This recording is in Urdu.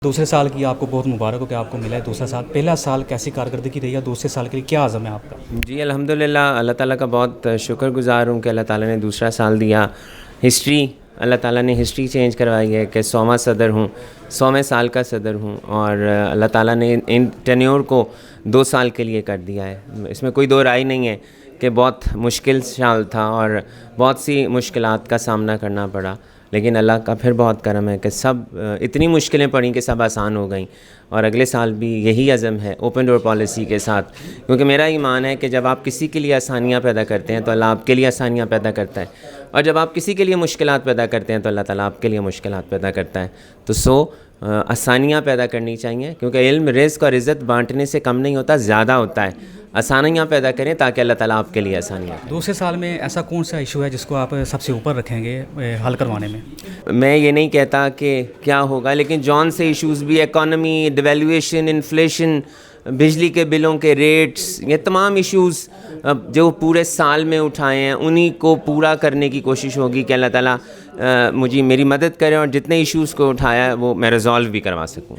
دوسرے سال کی آپ کو بہت مبارک ہو کہ آپ کو ملا ہے دوسرا سال. پہلا سال کیسی کارکردگی رہی ہے؟ دوسرے سال کے لیے کیا عزم ہے آپ کا؟ جی الحمدللہ، اللہ تعالیٰ کا بہت شکر گزار ہوں کہ اللہ تعالیٰ نے دوسرا سال دیا. ہسٹری، اللہ تعالیٰ نے ہسٹری چینج کروائی ہے کہ 100واں صدر ہوں، 100ویں سال کا صدر ہوں، اور اللہ تعالیٰ نے ان ٹینیور کو 2 سال کے لیے کر دیا ہے. اس میں کوئی دو رائے نہیں ہے کہ بہت مشکل سال تھا اور بہت سی مشکلات کا سامنا کرنا پڑا، لیکن اللہ کا پھر بہت کرم ہے کہ سب اتنی مشکلیں پڑیں کہ سب آسان ہو گئیں. اور اگلے سال بھی یہی عزم ہے اوپن ڈور پالیسی کے ساتھ، کیونکہ میرا ایمان ہے کہ جب آپ کسی کے لیے آسانیاں پیدا کرتے ہیں تو اللہ آپ کے لیے آسانیاں پیدا کرتا ہے، اور جب آپ کسی کے لیے مشکلات پیدا کرتے ہیں تو اللہ تعالیٰ آپ کے لیے مشکلات پیدا کرتا ہے. تو آسانیاں پیدا کرنی چاہیے، کیونکہ علم، رزق اور عزت بانٹنے سے کم نہیں ہوتا، زیادہ ہوتا ہے. آسانیاں پیدا کریں تاکہ اللہ تعالیٰ آپ کے لیے آسانیاں کریں. دوسرے سال میں ایسا کون سا ایشو ہے جس کو آپ سب سے اوپر رکھیں گے حل کروانے میں؟ میں یہ نہیں کہتا کہ کیا ہوگا، لیکن جون سے ایشوز بھی، اکانومی، ڈیویلویشن، انفلیشن، بجلی کے بلوں کے ریٹس، یہ تمام ایشوز جو پورے سال میں اٹھائے ہیں انہی کو پورا کرنے کی کوشش ہوگی کہ اللہ تعالیٰ میری مدد کرے اور جتنے ایشوز کو اٹھایا ہے وہ میں ریزالو بھی کروا سکوں.